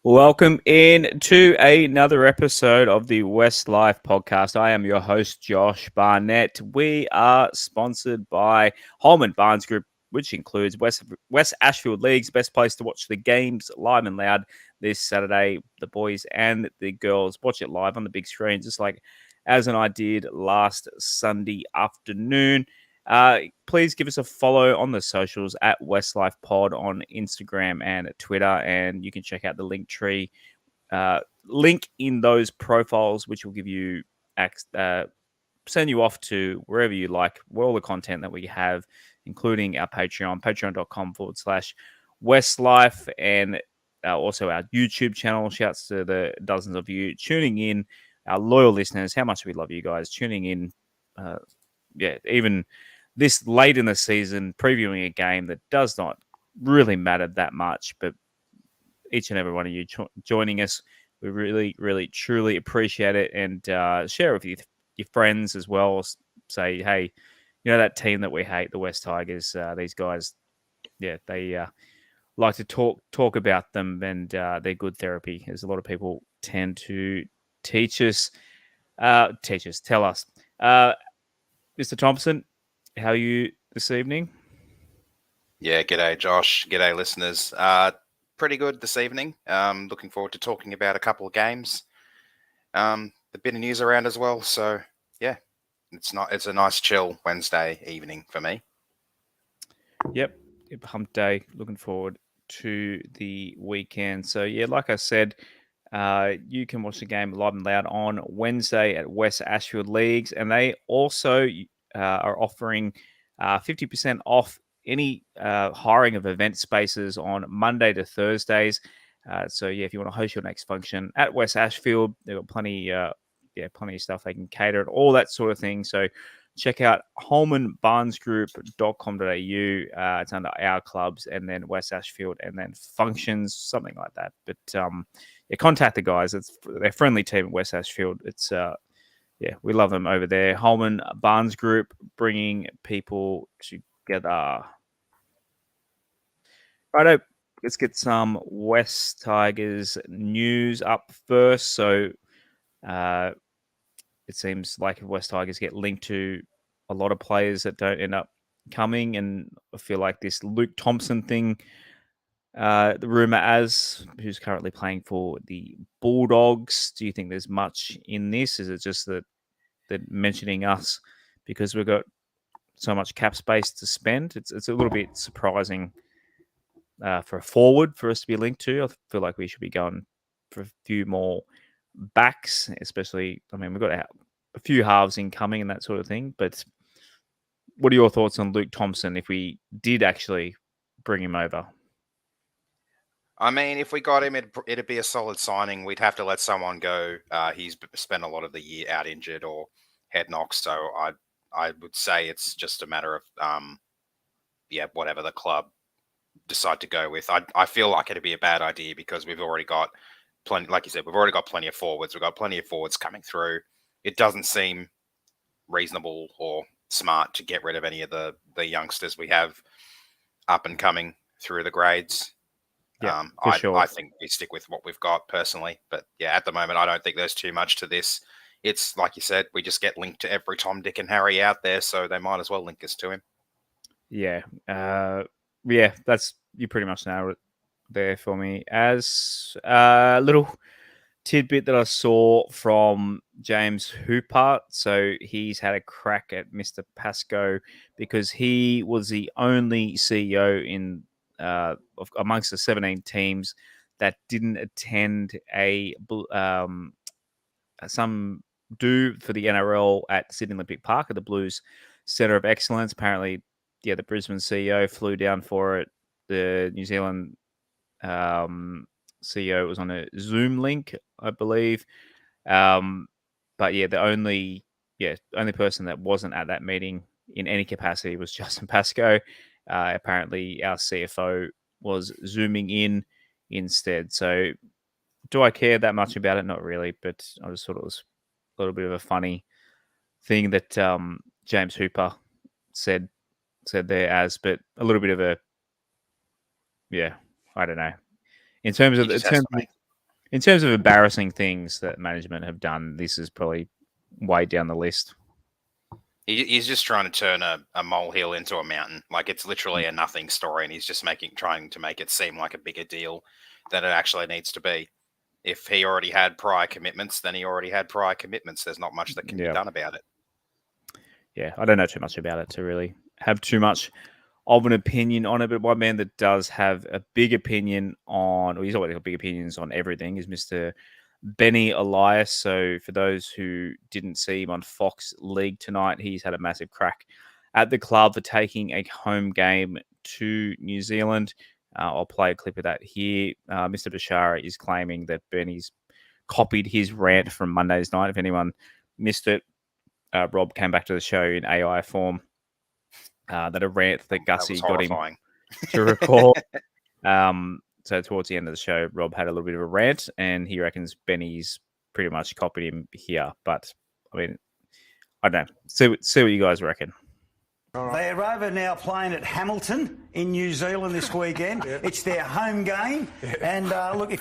Welcome in to another episode of the WestsLife Podcast. I am your host, Josh Barnett. We are sponsored by Holman Barnes Group, which includes West Ashfield League's best place to watch the games live and loud this Saturday. The boys and the girls watch it live on the big screen, just like as I did last Sunday afternoon. Please give us a follow on the socials at WestsLife Pod on Instagram and Twitter, and you can check out the link tree link in those profiles, which will give you send you off to wherever you like, all the content that we have, including our patreon.com/WestsLife, and also our YouTube channel. Shouts to the dozens of you tuning in, our loyal listeners. How much we love you guys tuning in. Even this late in the season, previewing a game that does not really matter that much, but each and every one of you joining us, we really, really, truly appreciate it, and share it with your friends as well. Say, hey, that team that we hate, the Wests Tigers, these guys, they like to talk about them, and they're good therapy, as a lot of people tend to tell us. Mr. Thompson, how are you this evening? Yeah, g'day, Josh. G'day, listeners. Pretty good this evening. Looking forward to talking about a couple of games. A bit of news around as well. So, yeah, it's a nice chill Wednesday evening for me. Yep, hump day. Looking forward to the weekend. So, yeah, like I said, you can watch the game live and loud on Wednesday at West Ashfield Leagues, and they also are offering 50% off any hiring of event spaces on Monday to Thursdays. So yeah, if you want to host your next function at West Ashfield, they've got plenty of stuff they can cater and all that sort of thing. So check out holmanbarnesgroup.com.au. It's under our clubs, and then West Ashfield, and then functions, something like that. But contact the guys. They're a friendly team at West Ashfield. It's we love them over there. Holman Barnes Group, bringing people together. Righto, let's get some Wests Tigers news up first. So it seems like Wests Tigers get linked to a lot of players that don't end up coming, and I feel like this Luke Thompson thing, the rumour who's currently playing for the Bulldogs. Do you think there's much in this? Is it just that they're mentioning us because we've got so much cap space to spend? It's a little bit surprising for a forward for us to be linked to. I feel like we should be going for a few more backs, especially. I mean, we've got a few halves incoming and that sort of thing. But what are your thoughts on Luke Thompson if we did actually bring him over? I mean, if we got him, it'd be a solid signing. We'd have to let someone go. He's spent a lot of the year out injured or head knocks, so I would say it's just a matter of whatever the club decide to go with. I feel like it'd be a bad idea because we've already got plenty, like you said, we've already got plenty of forwards. We've got plenty of forwards coming through. It doesn't seem reasonable or smart to get rid of any of the youngsters we have up and coming through the grades. Yeah, I think we stick with what we've got personally. But yeah, at the moment, I don't think there's too much to this. It's like you said, we just get linked to every Tom, Dick and Harry out there, so they might as well link us to him. Yeah. That's, you pretty much nailed it there for me. As a little tidbit that I saw from James Hooper. So he's had a crack at Mr. Pascoe because he was the only CEO in amongst the 17 teams that didn't attend some do for the NRL at Sydney Olympic Park at the Blues Centre of Excellence. Apparently, the Brisbane CEO flew down for it. The New Zealand CEO was on a Zoom link, I believe. But yeah, the only person that wasn't at that meeting in any capacity was Justin Pascoe. Apparently, our CFO was Zooming in instead. So, do I care that much about it? Not really, but I just thought it was a little bit of a funny thing that James Hooper said there, but a little bit of a I don't know. In terms of In terms of embarrassing things that management have done, this is probably way down the list. He's just trying to turn a molehill into a mountain. Like, it's literally a nothing story, and he's just trying to make it seem like a bigger deal than it actually needs to be. If he already had prior commitments, then he already had prior commitments. There's not much that can be done about it. Yeah, I don't know too much about it to really have too much of an opinion on it. But one man that does have a big opinion on, or he's always got big opinions on everything, is Mr. Benny Elias. So for those who didn't see him on Fox League tonight, he's had a massive crack at the club for taking a home game to New Zealand. I'll play a clip of that here. Mr. Bashara is claiming that Benny's copied his rant from Monday's night. If anyone missed it, Rob came back to the show in AI form. That a rant that Gussie got him to record. So towards the end of the show, Rob had a little bit of a rant, and he reckons Benny's pretty much copied him here. But I mean, I don't know. See what you guys reckon. They're over now playing at Hamilton in New Zealand this weekend. It's their home game. And look,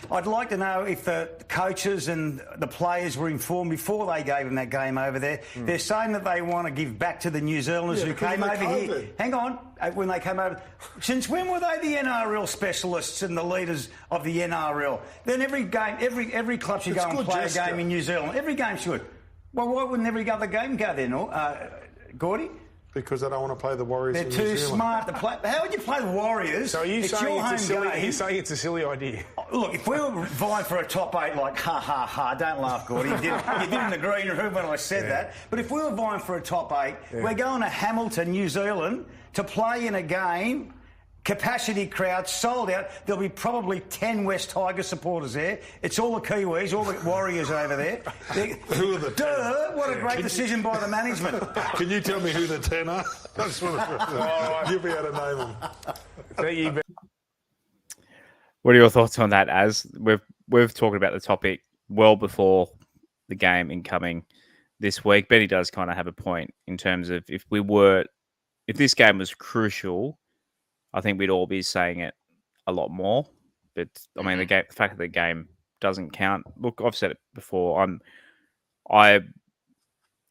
I'd like to know if the coaches and the players were informed before they gave them that game over there. They're saying that they want to give back to the New Zealanders who came over here. Hang on. When they came over, since when were they the NRL specialists and the leaders of the NRL? Then every game, every club should go and play a game in New Zealand. Every game should. Well, why wouldn't every other game go there, Gordy? Because they don't want to play the Warriors. They're too smart to play. How would you play the Warriors? So it's your home game. You're saying it's a silly idea. Look, if we were vying for a top 8, like, ha, don't laugh, Gordy. You did in the green room when I said that. But if we were vying for a top 8, we're going to Hamilton, New Zealand, to play in a game, capacity crowd, sold out. There'll be probably 10 Wests Tigers supporters there. It's all the Kiwis, all the Warriors over there. Who are the 10? What a great decision by the management. Can you tell me who the 10 are? I just want to... You'll be able to name them. What are your thoughts on that, Az? We've talked about the topic well before the game incoming this week. Benny does kind of have a point in terms of if this game was crucial, I think we'd all be saying it a lot more. But I mean, the fact that the game doesn't count. Look, I've said it before.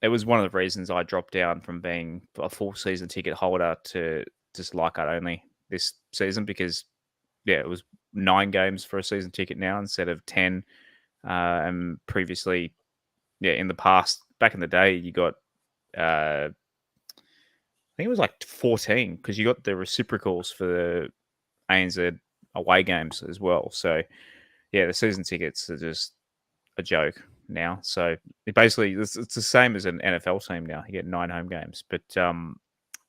It was one of the reasons I dropped down from being a full season ticket holder to just Leichhardt only this season because, it was 9 games for a season ticket now instead of 10. And previously, in the past, back in the day, you got, I think it was like 14 because you got the reciprocals for the ANZ away games as well. So, the season tickets are just a joke now. So, it's the same as an NFL team now. You get 9 home games. But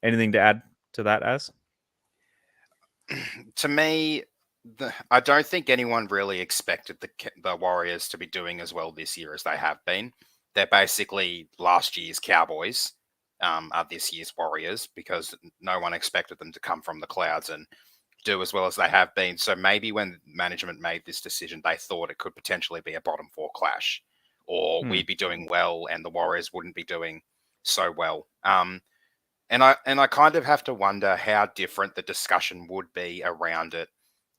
anything to add to that, Az? To me, I don't think anyone really expected the Warriors to be doing as well this year as they have been. They're basically last year's Cowboys are this year's Warriors because no one expected them to come from the clouds and do as well as they have been. So maybe when management made this decision, they thought it could potentially be a bottom 4 clash or we'd be doing well and the Warriors wouldn't be doing so well. And I kind of have to wonder how different the discussion would be around it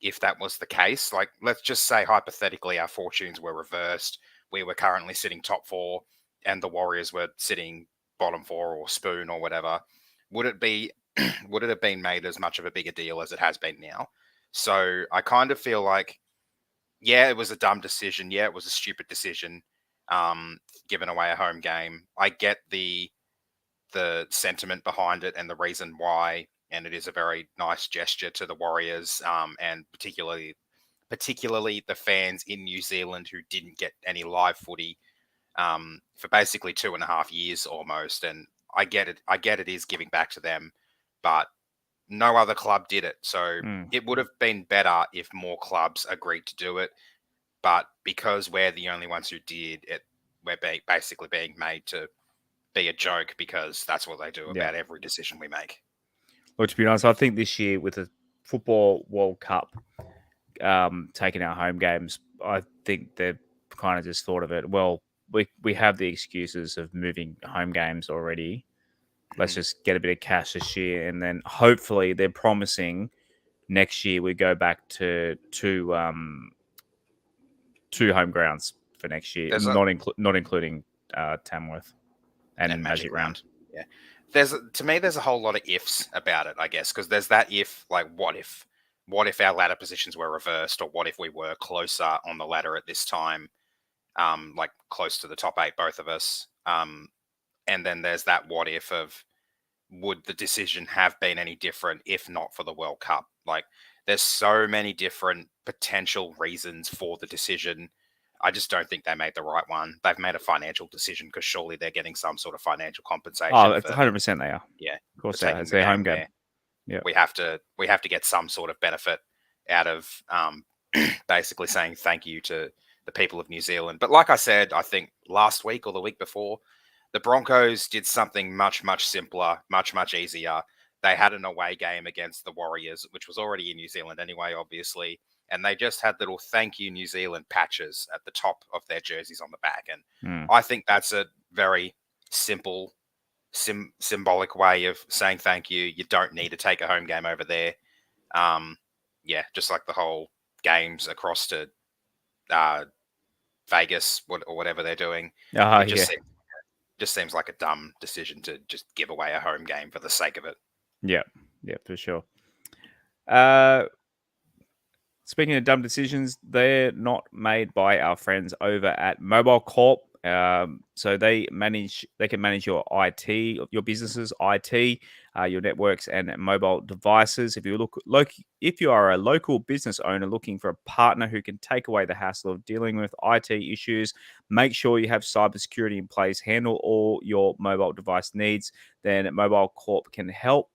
if that was the case. Like, let's just say hypothetically our fortunes were reversed. We were currently sitting top 4 and the Warriors were sitting bottom 4 or spoon or whatever. Would it have been made as much of a bigger deal as it has been now? So I kind of feel like, it was a dumb decision. It was a stupid decision, giving away a home game. I get the sentiment behind it and the reason why, and it is a very nice gesture to the Warriors, and particularly the fans in New Zealand who didn't get any live footy for basically 2.5 years almost. And I get it is giving back to them, but no other club did it. So it would have been better if more clubs agreed to do it. But because we're the only ones who did it, we're basically being made to be a joke because that's what they do about every decision we make. Well, to be honest, I think this year with the Football World Cup taking our home games, I think they've kind of just thought of it, well, we have the excuses of moving home games already. Let's just get a bit of cash this year. And then hopefully they're promising next year we go back to 2 home grounds for next year, not including Tamworth and Magic Round. Yeah, to me there's a whole lot of ifs about it, I guess, because there's that if, like, what if our ladder positions were reversed, or what if we were closer on the ladder at this time, like close to the top 8, both of us, and then there's that what if of, would the decision have been any different if not for the World Cup? Like, there's so many different potential reasons for the decision. I just don't think they made the right one. They've made a financial decision because surely they're getting some sort of financial compensation. Oh, it's 100% they are. Yeah, of course they are. It's their home game. Yeah, we have to get some sort of benefit out of basically saying thank you to the people of New Zealand. But like I said, I think last week or the week before, the Broncos did something much, much simpler, much, much easier. They had an away game against the Warriors, which was already in New Zealand anyway, obviously. And they just had little thank you New Zealand patches at the top of their jerseys on the back. And I think that's a very simple, symbolic way of saying thank you. You don't need to take a home game over there. Yeah, just like the whole games across to Vegas or whatever they're doing. Just seems like a dumb decision to just give away a home game for the sake of it. Yeah, for sure. Speaking of dumb decisions, they're not made by our friends over at Mobile Corp. So they can manage your IT, your business's IT, your networks and mobile devices. If you are a local business owner looking for a partner who can take away the hassle of dealing with IT issues, make sure you have cybersecurity in place, handle all your mobile device needs, then Mobile Corp can help.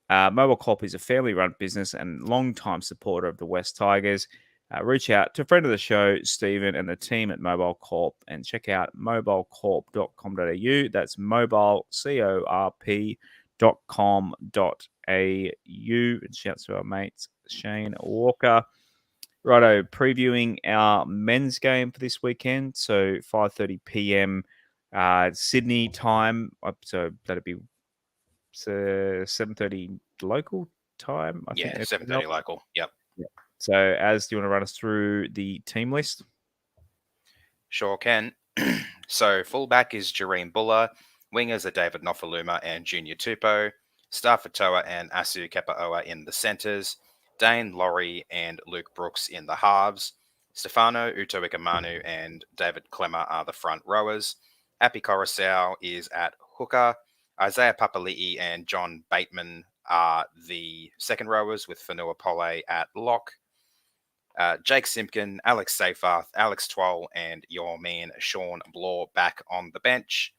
Mobile Corp is a family-run business and long-time supporter of the Wests Tigers. Reach out to a friend of the show, Stephen, and the team at Mobile Corp, and check out mobilecorp.com.au. That's mobilecorp.com.au. And shouts to our mates, Shane Walker. Righto, previewing our men's game for this weekend. So 5:30 p.m. Sydney time. So that'd be 7:30 local time. I think 7:30 local. Yep. So, Az, do you want to run us through the team list? Sure can. So, fullback is Jareem Buller. Wingers are David Nofaluma and Junior Tupou. Starfatoa and Asu Kepaoa in the centres. Dane Laurie and Luke Brooks in the halves. Stefano Utoikamanu and David Clemmer are the front rowers. Api Coruscant is at hooker. Isaiah Papali'i and John Bateman are the second rowers, with Fanua Pole at lock. Jake Simpkin, Alex Seyfarth, Alex Twoll, and your man Sean Blaw back on the bench.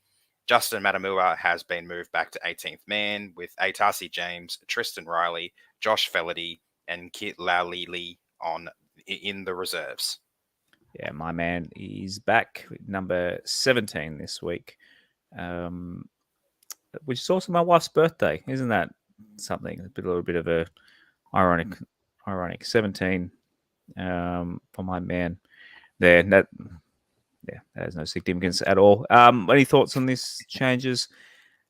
Justin Matamua has been moved back to 18th man, with Atasi James, Tristan Riley, Josh Felady, and Kit Laulili in the reserves. Yeah, my man is back, number 17 this week, which is also my wife's birthday. Isn't that something? A little bit of a ironic 17 for my man there. That has no significance at all. Any thoughts on these changes?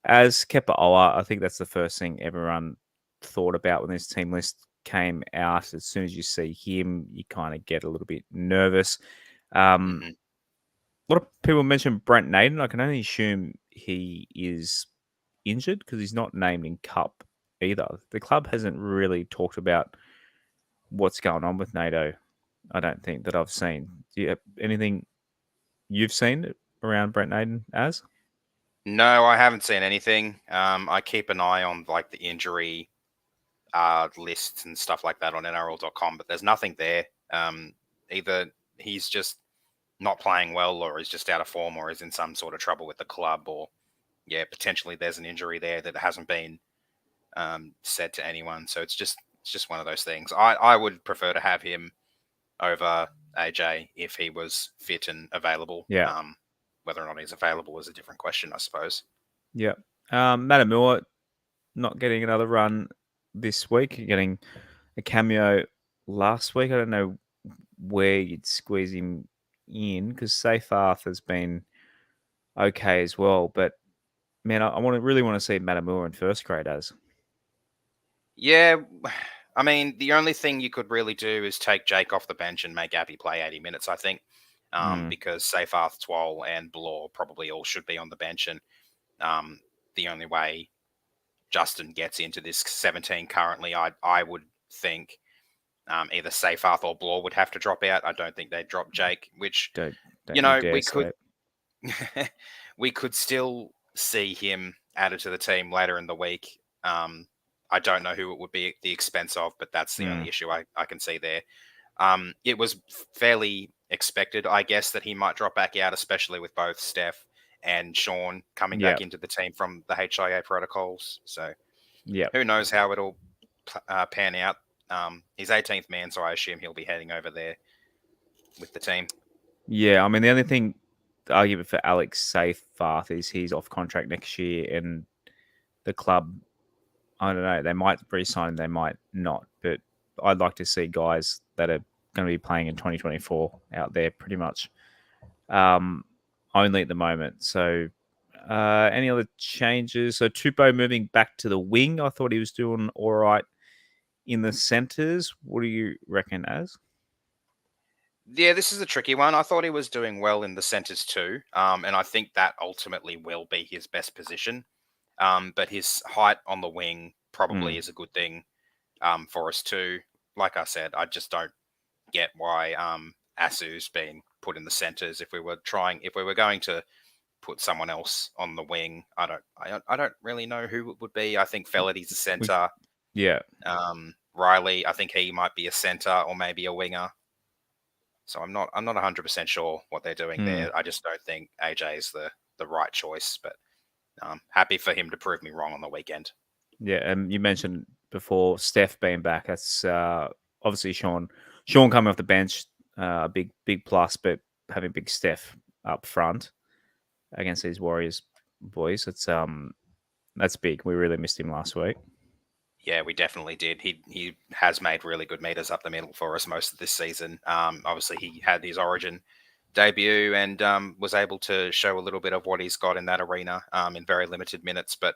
As Kepaoa, I think that's the first thing everyone thought about when this team list came out. As soon as you see him, you kind of get a little bit nervous. A lot of people mention Brent Naden. I can only assume he is injured because he's not named in Cup either. The club hasn't really talked about what's going on with NATO. I don't think that I've seen. Do you have anything you've seen around Brent Naden as? No, I haven't seen anything. I keep an eye on like the injury lists and stuff like that on NRL.com, but there's nothing there. Either he's just not playing well, or he's just out of form, or is in some sort of trouble with the club, or potentially there's an injury there that hasn't been said to anyone. So it's just one of those things. I would prefer to have him over AJ if he was fit and available. Yeah. Whether or not he's available is a different question, I suppose. Yeah. Matamua not getting another run this week, getting a cameo last week. I don't know where you'd squeeze him in, because Seyfarth has been okay as well. But man, I really want to see Matamua in first grade as. Yeah, I mean, the only thing you could really do is take Jake off the bench and make Abby play 80 minutes, I think, because Seyfarth, Twal, and Blore probably all should be on the bench. And the only way Justin gets into this 17 currently, I would think either Seyfarth or Blore would have to drop out. I don't think they'd drop Jake, which, Don't we could we could still see him added to the team later in the week. I don't know who it would be at the expense of, but that's the only issue I can see there. It was fairly expected, I guess, that he might drop back out, especially with both Steph and Sean coming back into the team from the HIA protocols. So who knows how it'll pan out. He's 18th man, so I assume he'll be heading over there with the team. Yeah, I mean, the only thing, the argument for Alex Seyfarth is he's off contract next year, and the club, I don't know, they might re-sign him, they might not. But I'd like to see guys that are going to be playing in 2024 out there pretty much only at the moment. So any other changes? So Tupou moving back to the wing. I thought he was doing all right in the centres. What do you reckon, Az? Yeah, this is a tricky one. I thought he was doing well in the centres too. And I think that ultimately will be his best position. But his height on the wing probably is a good thing for us too. Like I said, I just don't get why Asu's been put in the centres. If we were going to put someone else on the wing, I don't really know who it would be. I think Fellety's a centre. Yeah. Riley, I think he might be a centre or maybe a winger. So I'm not 100% sure what they're doing there. I just don't think AJ is the right choice, but happy for him to prove me wrong on the weekend. Yeah, and you mentioned before Steph being back. That's obviously Sean coming off the bench, big plus, but having big Steph up front against these Warriors boys, that's big. We really missed him last week. Yeah, we definitely did. He has made really good meters up the middle for us most of this season. Obviously, he had his Origin debut and was able to show a little bit of what he's got in that arena in very limited minutes. But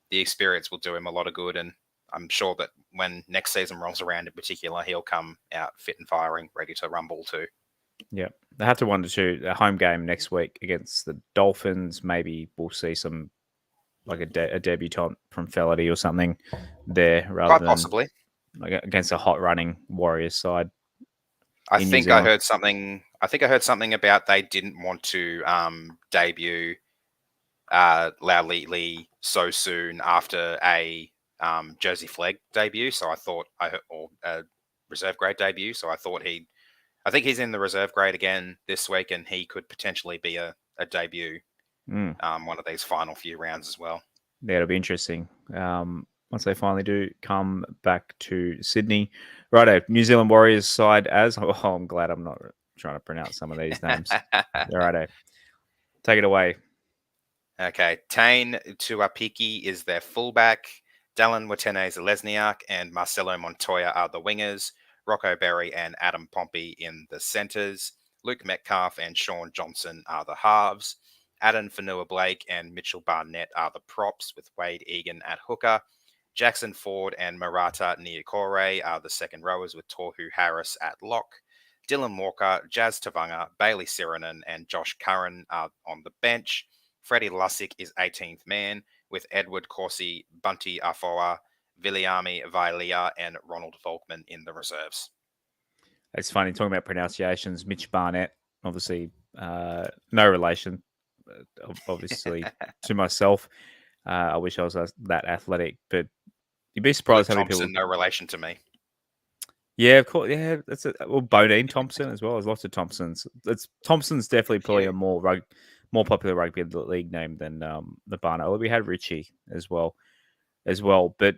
the experience will do him a lot of good, and I'm sure that when next season rolls around in particular, he'll come out fit and firing, ready to rumble too. Yeah, they have to wonder too. A home game next week against the Dolphins. Maybe we'll see some like a debutant from Felity or something there, rather than possibly like against a hot running Warriors side. I think I heard something about they didn't want to debut Lee so soon after a Jersey Flegg debut. So or a reserve grade debut. So I think he's in the reserve grade again this week, and he could potentially be a debut one of these final few rounds as well. Yeah, it'll be interesting. Once they finally do come back to Sydney. Righto, New Zealand Warriors side I'm glad I'm not trying to pronounce some of these names. Righto. Take it away. Okay, Tane Tuapiki is their fullback. Dallin Watene-Zelezniak and Marcelo Montoya are the wingers. Rocco Berry and Adam Pompey in the centres. Luke Metcalf and Sean Johnson are the halves. Adam Fanua-Blake and Mitchell Barnett are the props, with Wade Egan at hooker. Jackson Ford and Marata Niokore are the second rowers, with Tohu Harris at lock. Dylan Walker, Jazz Tavanga, Bailey Sirenen and Josh Curran are on the bench. Freddie Lussick is 18th man, with Edward Corsi, Bunty Afoa, Viliami Vailea and Ronald Volkman in the reserves. It's funny talking about pronunciations. Mitch Barnett, obviously no relation, obviously, to myself. I wish I was that athletic, but you'd be surprised how many people. No relation to me. Yeah, of course. Yeah, that's Bodine Thompson as well. There's lots of Thompsons. Thompson's definitely probably a more popular rugby league name than the Barnett. Well, we had Richie as well. But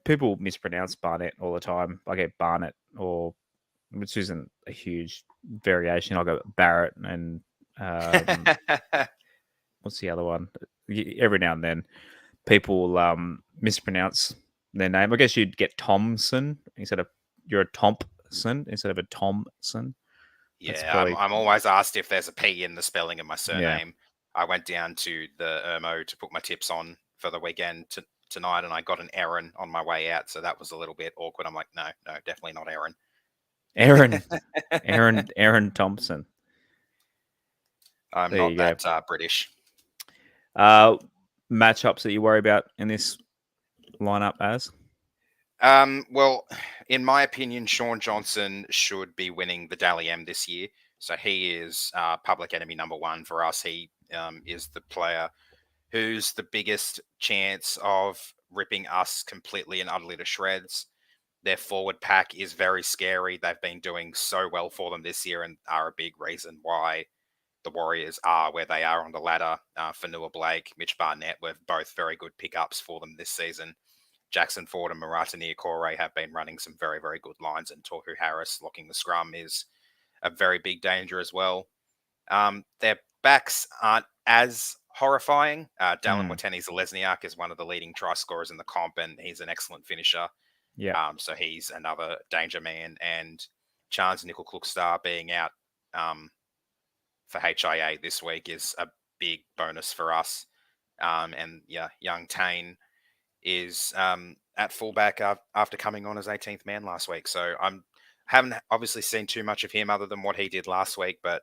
people mispronounce Barnett all the time. I get Barnett, which isn't a huge variation. I'll go Barrett and what's the other one? Every now and then, people mispronounce their name. I guess you'd get Thompson you're a Thompson instead of a Thompson. Yeah, I'm always asked if there's a P in the spelling of my surname. Yeah. I went down to the Ermo to put my tips on for the weekend tonight, and I got an Aaron on my way out, so that was a little bit awkward. I'm like, no, definitely not Aaron. Aaron Thompson. I'm There you not go. that British. Matchups that you worry about in this lineup, as? Well, in my opinion, Sean Johnson should be winning the Dally M this year. So he is public enemy number one for us. He is the player who's the biggest chance of ripping us completely and utterly to shreds. Their forward pack is very scary. They've been doing so well for them this year and are a big reason why the Warriors are where they are on the ladder. Fanua Blake, Mitch Barnett were both very good pickups for them this season. Jackson Ford and Marata Niokore have been running some very, very good lines, and Tohu Harris locking the scrum is a very big danger as well. Their backs aren't as horrifying. Dallin Watene-Zelezniak is one of the leading try scorers in the comp, and he's an excellent finisher. Yeah. So he's another danger man. And Chance Nickel-Klukstar being out for HIA this week is a big bonus for us. And young Tane is at fullback after coming on as 18th man last week. So haven't obviously seen too much of him other than what he did last week. But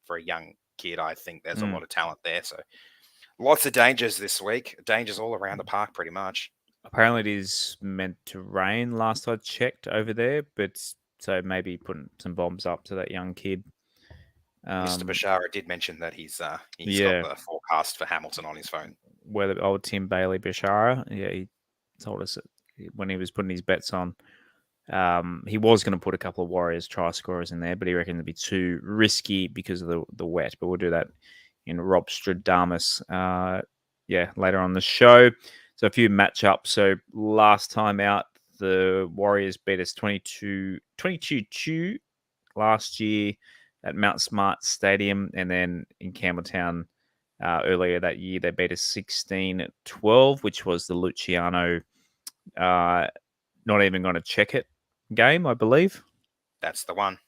for a young kid, I think there's a lot of talent there. So lots of dangers this week. Dangers all around the park pretty much. Apparently it is meant to rain last I checked over there, but so maybe putting some bombs up to that young kid. Mr. Bashara did mention that he's got the forecast for Hamilton on his phone. Where the old Tim Bailey Bashara, he told us that when he was putting his bets on, he was going to put a couple of Warriors try scorers in there, but he reckoned it'd be too risky because of the wet. But we'll do that in Rob Stradamus later on the show. So a few matchups. So last time out, the Warriors beat us 22-2 last year at Mount Smart Stadium. And then in Campbelltown earlier that year, they beat us 16-12, which was the Luciano not even going to check it game, I believe. That's the one.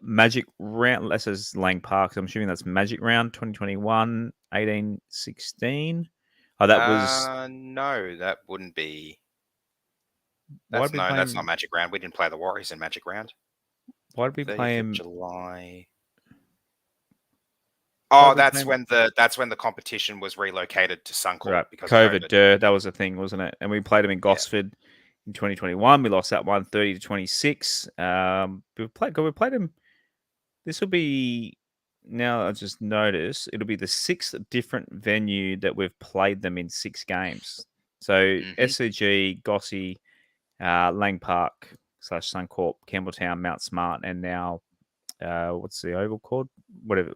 Magic round, that says Lang Park. So I'm assuming that's Magic round 2021, 18-16. Oh, that was no, that wouldn't be. That's not Magic round. We didn't play the Warriors in Magic round. Why did we play him? July. Oh, that's when the competition was relocated to Suncorp, right, because COVID. That was a thing, wasn't it? And we played him in Gosford in 2021. We lost that one 30-26. We played him. This will be, now I just noticed, it'll be the sixth different venue that we've played them in 6 games. So SCG, Gossie, Lang Park / Suncorp, Campbelltown, Mount Smart, and now what's the oval called? Whatever.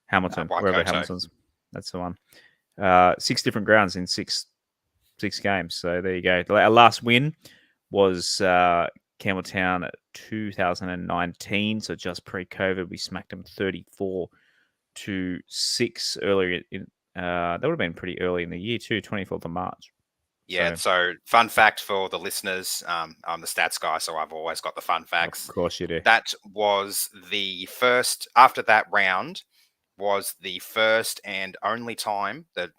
Hamilton, wherever Hamilton's. That's the one. 6 different grounds in six games. So there you go. Our last win was Campbelltown 2019. So just pre-COVID, we smacked them 34-6 earlier. That would have been pretty early in the year too, 24th of March. Yeah. So fun fact for the listeners, I'm the stats guy, so I've always got the fun facts. Of course you do. That was the first, after that round, was the first and only time that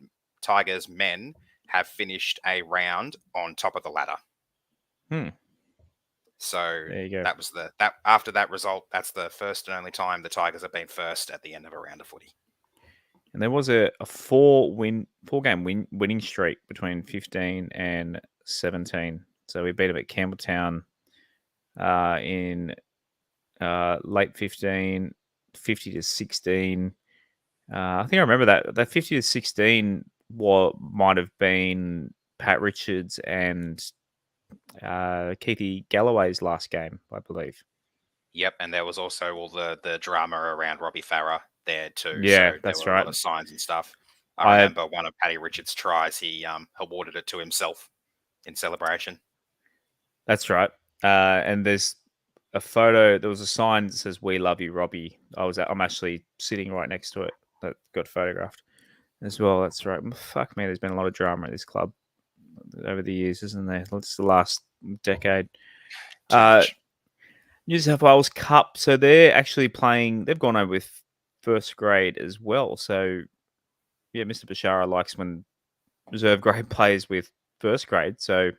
Tigers men have finished a round on top of the ladder. So there you go. That was after that result, that's the first and only time the Tigers have been first at the end of a round of footy. And there was a 4-game winning streak between 15 and 17. So we beat them at Campbelltown in late 15, 50-16. I think I remember that 50-16 might have been Pat Richards and Keithy Galloway's last game, I believe. Yep, and there was also all the drama around Robbie Farah there too. Yeah, so that's there were right. A lot of signs and stuff. I remember one of Paddy Richards' tries, he awarded it to himself in celebration. That's right. And there's a photo. There was a sign that says "We love you, Robbie." I'm actually sitting right next to it. That got photographed as well. That's right. Fuck me, there's been a lot of drama at this club over the years, isn't there? It's the last decade. New South Wales Cup. So they're actually playing. They've gone over with first grade as well. So yeah, Mr. Bashara likes when reserve grade players with first grade. So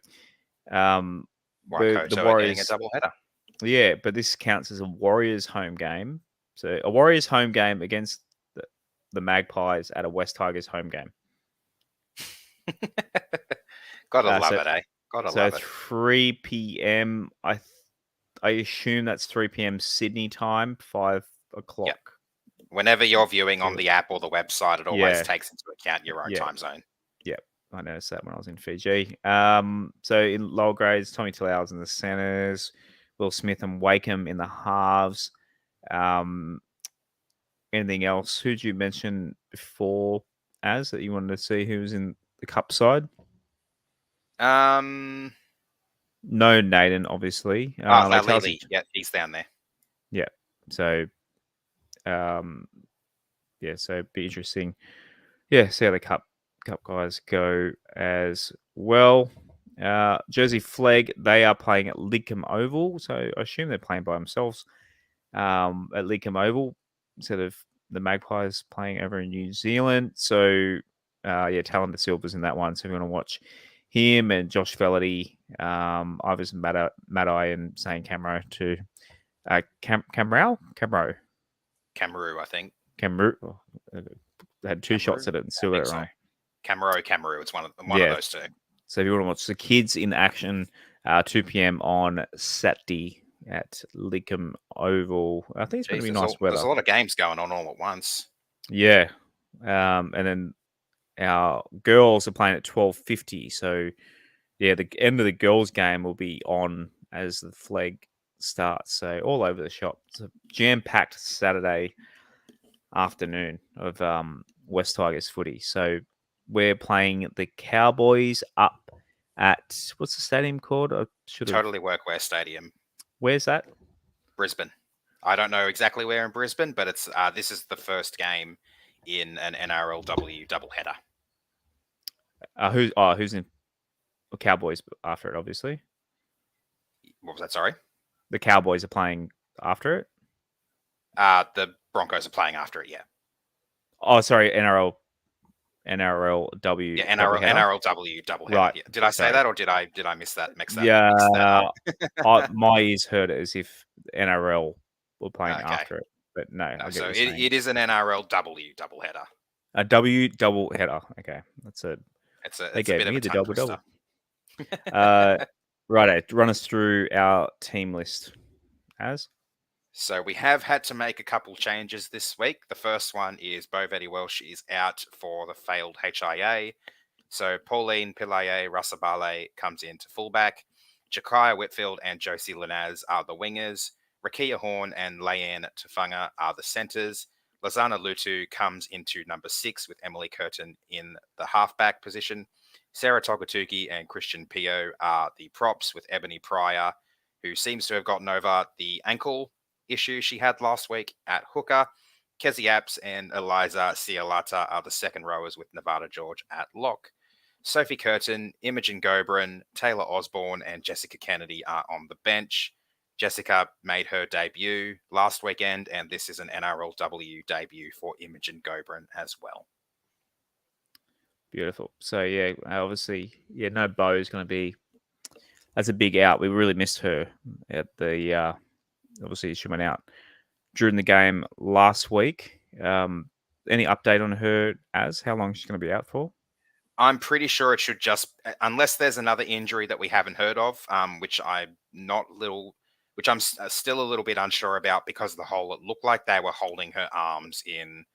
White Coat the are getting a Warriors, double header. yeah, but this counts as a Warriors home game. So a Warriors home game against the Magpies at a Wests Tigers home game. Gotta love it, eh? Gotta love it. 3 p.m. I assume that's 3 p.m. Sydney time, 5 o'clock. Yep. Whenever you're viewing on the app or the website, it always takes into account your own time zone. Yep. I noticed that when I was in Fiji. So in lower grades, Tommy Talau's in the centers, Will Smith and Wakeham in the halves. Anything else? Who'd you mention before, Az, that you wanted to see who was in the cup side? No Naden, obviously. Lily. Yeah, he's down there. Yeah. So, so it'd be interesting. Yeah, see how the cup guys go as well. Jersey Flag, they are playing at Lidcombe Oval, so I assume they're playing by themselves at Lidcombe Oval instead of the Magpies playing over in New Zealand. So, Talon De Silva's in that one, so we're going to watch him and Josh Felity, Iverson Maddai and Zane Camero to Camero, Cameroon, I think. Cameroon. They had two shots at it and still got it wrong. Cameroon. It's one of those two. So if you want to watch the kids in action, 2 p.m. on Saturday at Lidcombe Oval. I think it's going to be nice weather. There's a lot of games going on all at once. Yeah. And then our girls are playing at 12:50. So, yeah, the end of the girls' game will be on as the flag starts. So all over the shop. It's a jam-packed Saturday afternoon of Wests Tigers footy. So we're playing the Cowboys up at, what's the stadium called? Totally Workwear Stadium. Where's that? Brisbane. I don't know exactly where in Brisbane, but it's this is the first game in an NRLW doubleheader. Who's in Cowboys after it, obviously? What was that, sorry? The Cowboys are playing after it? The Broncos are playing after it, yeah. Oh, sorry, NRLW. Yeah, NRLW doubleheader. Right. Yeah. Did I say that or did I miss that? Mix that? Yeah, my ears heard it as if NRL were playing after it, but no. So it is an NRLW doubleheader. A W double header. Okay, that's it. It's a bit of a tongue twister. Right, run us through our team list, Az. So we have had to make a couple changes this week. The first one is Bovetti Welsh is out for the failed HIA. So Pauline Pilaye Rasabale comes in to fullback. Jakaya Whitfield and Josie Linaz are the wingers. Rakia Horn and Leanne Tufanga are the centres. Lazana Lutu comes into number 6 with Emily Curtin in the halfback position. Sarah Togatuki and Christian Pio are the props with Ebony Pryor, who seems to have gotten over the ankle issue she had last week at hooker. Kezi Apps and Eliza Cialata are the second rowers with Nevada George at lock. Sophie Curtin, Imogen Gobrin, Taylor Osborne and Jessica Kennedy are on the bench. Jessica made her debut last weekend, and this is an NRLW debut for Imogen Gobrin as well. Beautiful. So, yeah, obviously, no Bo is going to be... That's a big out. We really missed her at the... obviously, she went out during the game last week. Any update on her, Az? How long is she going to be out for? I'm pretty sure it should just... Unless there's another injury that we haven't heard of, which I'm still a little bit unsure about because of the hole. It looked like they were holding her arms in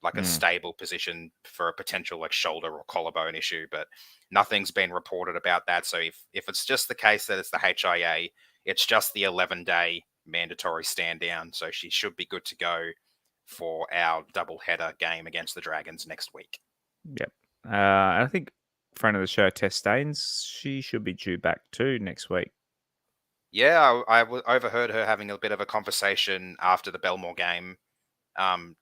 like a stable position for a potential like shoulder or collarbone issue, but nothing's been reported about that. So if it's just the case that it's the HIA, it's just the 11-day mandatory stand down. So she should be good to go for our doubleheader game against the Dragons next week. Yep. I think friend of the show, Tess Staines, she should be due back too next week. Yeah, I overheard her having a bit of a conversation after the Belmore game,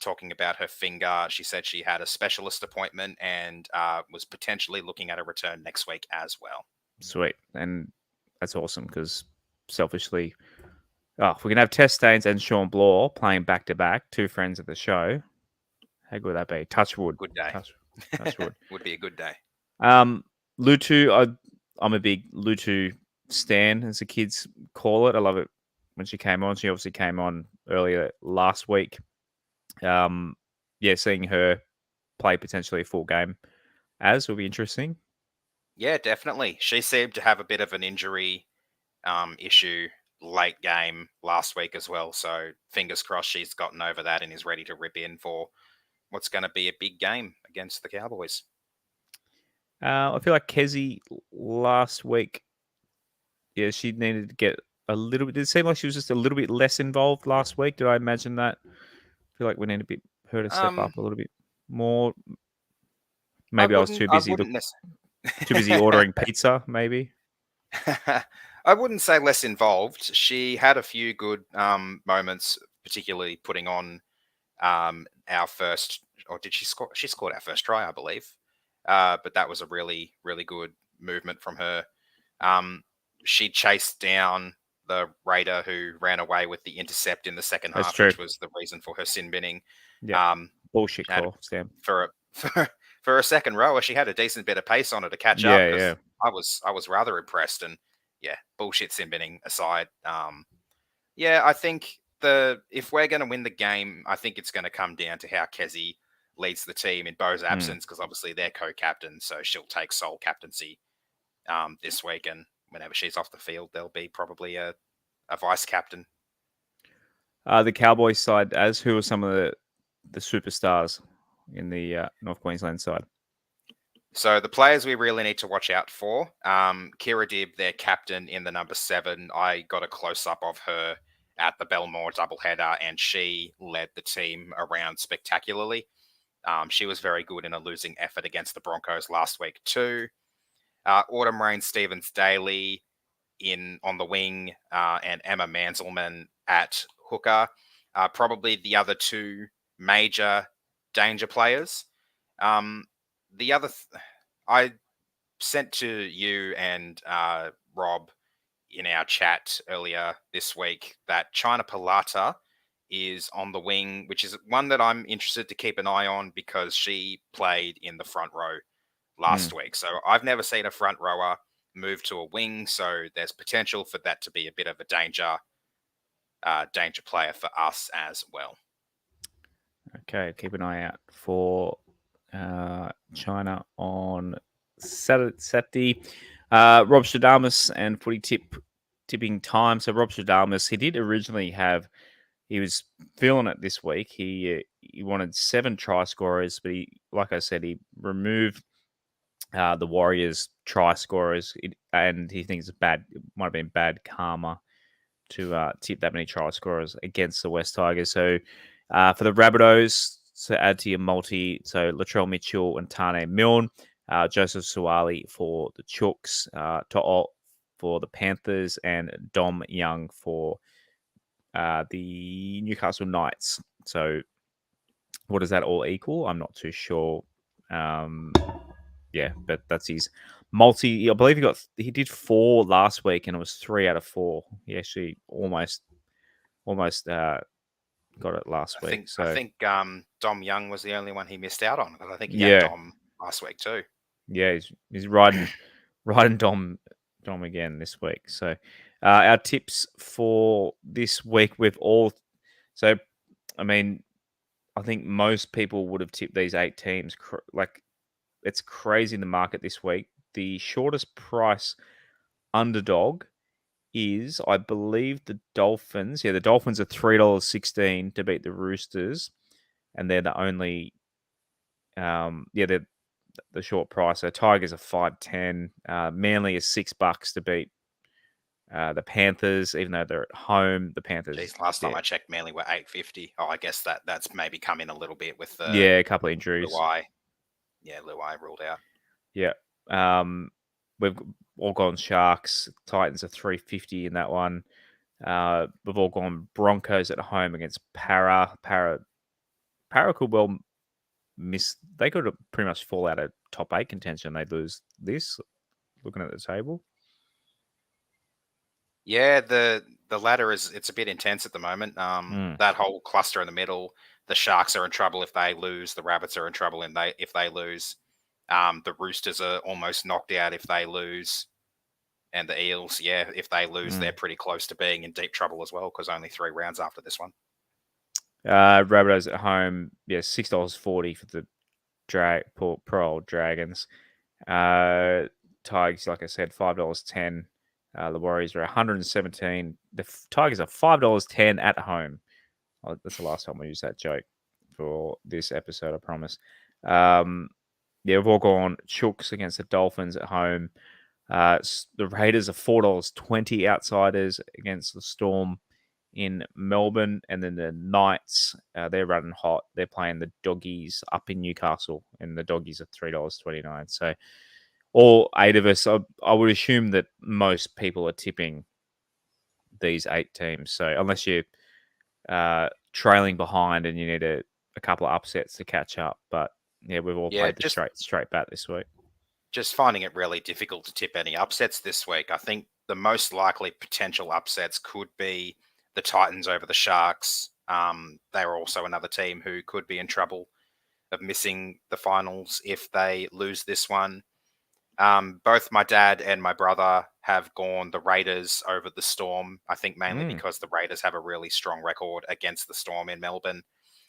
talking about her finger. She said she had a specialist appointment and was potentially looking at a return next week as well. Sweet. And that's awesome because selfishly, if we can have Tess Staines and Sean Bloor playing back-to-back, two friends of the show, how good would that be? Touch wood. Good day. Touch wood. Would be a good day. Lutu, I'm a big Lutu stan, as the kids call it. I love it when she came on. She obviously came on earlier last week. Seeing her play potentially a full game will be interesting. Yeah, definitely. She seemed to have a bit of an injury issue late game last week as well. So fingers crossed she's gotten over that and is ready to rip in for what's going to be a big game against the Cowboys. I feel like Kezi last week, she needed to get a little bit. Did it seem like she was just a little bit less involved last week? Did I imagine that? I feel like we need her to step up a little bit more. Maybe I was too busy. Too busy ordering pizza, maybe. I wouldn't say less involved. She had a few good moments, particularly putting on our first, or did she score? She scored our first try, I believe. But that was a really, really good movement from her. She chased down the Raider who ran away with the intercept in the second half, which was the reason for her sin binning. Yeah, bullshit call, Sam. For a second rower, she had a decent bit of pace on her to catch up. Yeah. I was rather impressed, and bullshit sin binning aside, I think if we're going to win the game, I think it's going to come down to how Kezi leads the team in Bo's absence, because obviously they're co-captain, so she'll take sole captaincy this week, and whenever she's off the field, there'll be probably a vice captain. The Cowboys side, who are some of the superstars in the North Queensland side? So the players we really need to watch out for, Kira Dibb, their captain in the number 7. I got a close-up of her at the Belmore doubleheader, and she led the team around spectacularly. She was very good in a losing effort against the Broncos last week too. Autumn Rain Stevens-Daly on the wing, and Emma Manselman at hooker. Probably the other two major danger players. I sent to you and Rob in our chat earlier this week that China Pilata is on the wing, which is one that I'm interested to keep an eye on because she played in the front row last week. So I've never seen a front rower move to a wing, so there's potential for that to be a bit of a danger player for us as well. Okay, keep an eye out for China on Saturday. Rob Stradamus and Footy tipping time. So Rob Stradamus, he did originally he was feeling it this week. He wanted 7 try scorers, but like I said, he removed the Warriors try scorers, and he thinks it might have been bad karma to tip that many try scorers against the Wests Tigers. So for the Rabbitohs, to add to your multi, so Latrell Mitchell and Tane Milne, Joseph Suwali for the Chooks, To'o for the Panthers, and Dom Young for the Newcastle Knights. So what does that all equal? I'm not too sure. But that's his multi. I believe he did 4 last week, and it was 3 out of 4. He actually almost got it last week. I think Dom Young was the only one he missed out on, because I think he had Dom last week too. Yeah, he's riding Dom again this week. So our tips for this week, I think most people would have tipped these 8 teams. It's crazy in the market this week. The shortest price underdog is, I believe, the Dolphins. Yeah, the Dolphins are $3.16 to beat the Roosters, and they're the only. They're the short price. So Tigers are $5.10. Manly is $6 to beat the Panthers, even though they're at home. The Panthers. Jeez, last time I checked, Manly were $8.50. Oh, I guess that's maybe come in a little bit with the a couple of injuries. Luai ruled out. Yeah. We've all gone Sharks. Titans are $3.50 in that one. We've all gone Broncos at home against Para. Para could well miss. They could pretty much fall out of top 8 contention. They'd lose this. Looking at the table. Yeah, the ladder it's a bit intense at the moment. That whole cluster in the middle. The Sharks are in trouble if they lose. The Rabbits are in trouble if they lose. The Roosters are almost knocked out if they lose. And the Eels, if they lose, they're pretty close to being in deep trouble as well because only 3 rounds after this one. Rabbitohs at home, $6.40 for the poor old Dragons. Tigers, like I said, $5.10. The Warriors are $117. The Tigers are $5.10 at home. That's the last time we used that joke for this episode, I promise. We've all gone Chooks against the Dolphins at home. The Raiders are $4.20 outsiders against the Storm in Melbourne, and then the Knights, they're running hot. They're playing the Doggies up in Newcastle, and the Doggies are $3.29. So all 8 of us, I would assume that most people are tipping these 8 teams. So unless you're trailing behind and you need a couple of upsets to catch up, but we've all played the straight bat this week. Just finding it really difficult to tip any upsets this week. I think the most likely potential upsets could be the Titans over the Sharks. They are also another team who could be in trouble of missing the finals if they lose this one. Both my dad and my brother have gone the Raiders over the Storm. I think mainly because the Raiders have a really strong record against the Storm in Melbourne.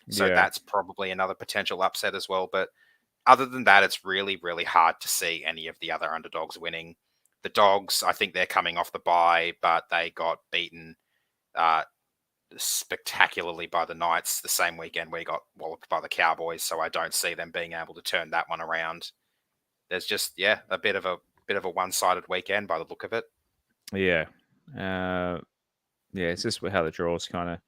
So that's probably another potential upset as well. But other than that, it's really, really hard to see any of the other underdogs winning. The Dogs, I think they're coming off the bye, but they got beaten spectacularly by the Knights the same weekend we got walloped by the Cowboys. So I don't see them being able to turn that one around. There's just a bit of a one-sided weekend by the look of it. It's just how the draws kind of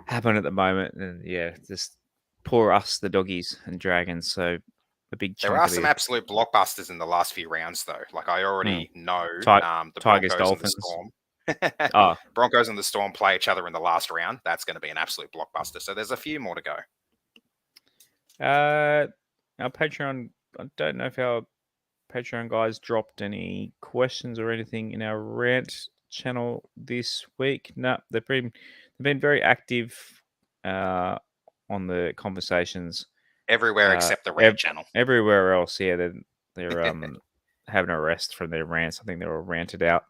happen at the moment, and just poor us, the Doggies and Dragons. So a big chunk. There are some absolute blockbusters in the last few rounds, though. Like I already know the Tigers, Broncos Dolphins. and the Storm. Broncos and the Storm play each other in the last round. That's going to be an absolute blockbuster. So there's a few more to go. Our Patreon, I don't know if our Patreon guys dropped any questions or anything in our rant channel this week. No, they've been very active on the conversations everywhere except the rant channel. Everywhere else, they're having a rest from their rants. I think they were ranted out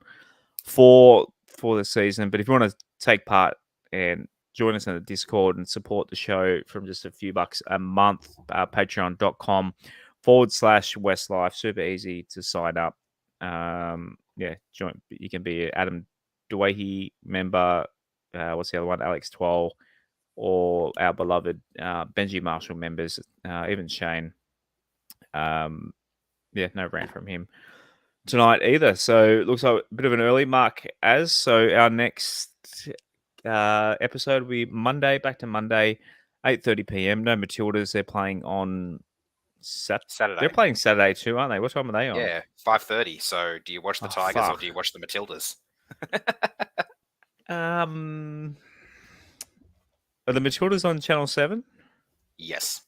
for the season. But if you want to take part and join us in the Discord and support the show from just a few bucks a month, patreon.com/WestsLife. Super easy to sign up. Join. You can be an Adam Dwayhe member. What's the other one? Alex Twall, or our beloved Benji Marshall members, even Shane. No rant from him tonight either. So it looks like a bit of an early mark so our next episode will be Monday, back to Monday, 8:30 p.m. No Matildas. They're playing on Saturday. They're playing Saturday too, aren't they? What time are they on? 5:30. So do you watch the Tigers or do you watch the Matildas? Are the Matildas on Channel 7? Yes.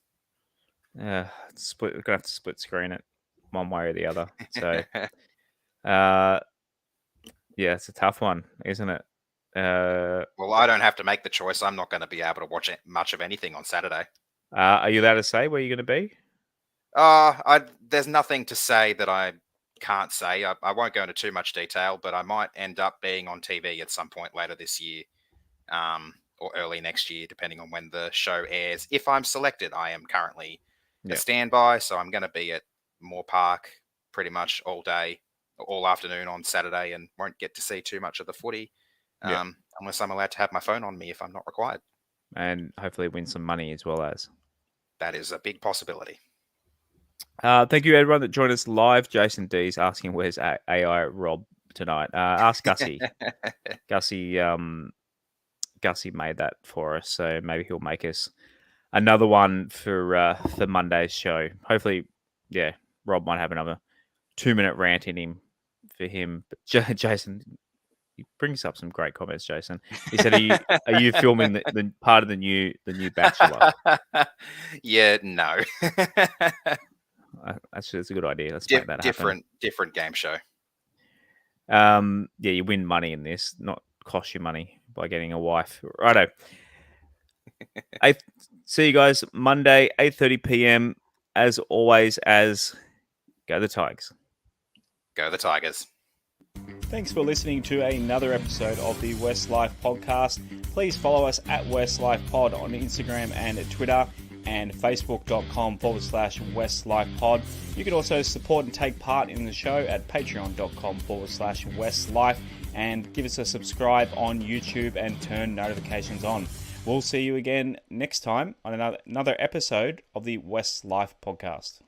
We're gonna have to split screen it one way or the other. So it's a tough one, isn't it? Well, I don't have to make the choice. I'm not going to be able to watch much of anything on Saturday. Are you allowed to say where you're going to be? There's nothing to say that I can't say. I won't go into too much detail, but I might end up being on TV at some point later this year, or early next year, depending on when the show airs. If I'm selected, I am currently a standby, so I'm going to be at Moore Park pretty much all day, all afternoon on Saturday, and won't get to see too much of the footy, unless I'm allowed to have my phone on me if I'm not required. And hopefully win some money as well as. That is a big possibility. Thank you, everyone that joined us live. Jason D's asking where's AI Rob tonight. Ask Gussie. Gussie made that for us, so maybe he'll make us another one for Monday's show. Hopefully, Rob might have another 2-minute rant in him for him. But Jason, he brings up some great comments. Jason, he said, "Are you filming the part of the new Bachelor?" No. That's a good idea. Let's make that happen. Different game show. You win money in this, not cost you money by getting a wife. Righto. See you guys Monday, 8:30 p.m. as always, as go the Tigers. Go the Tigers. Thanks for listening to another episode of the WestsLife Podcast. Please follow us at WestsLife Pod on Instagram and Twitter, and facebook.com/WestsLife Pod. You can also support and take part in the show at patreon.com/WestsLife, and give us a subscribe on YouTube and turn notifications on. We'll see you again next time on another episode of the WestsLife Podcast.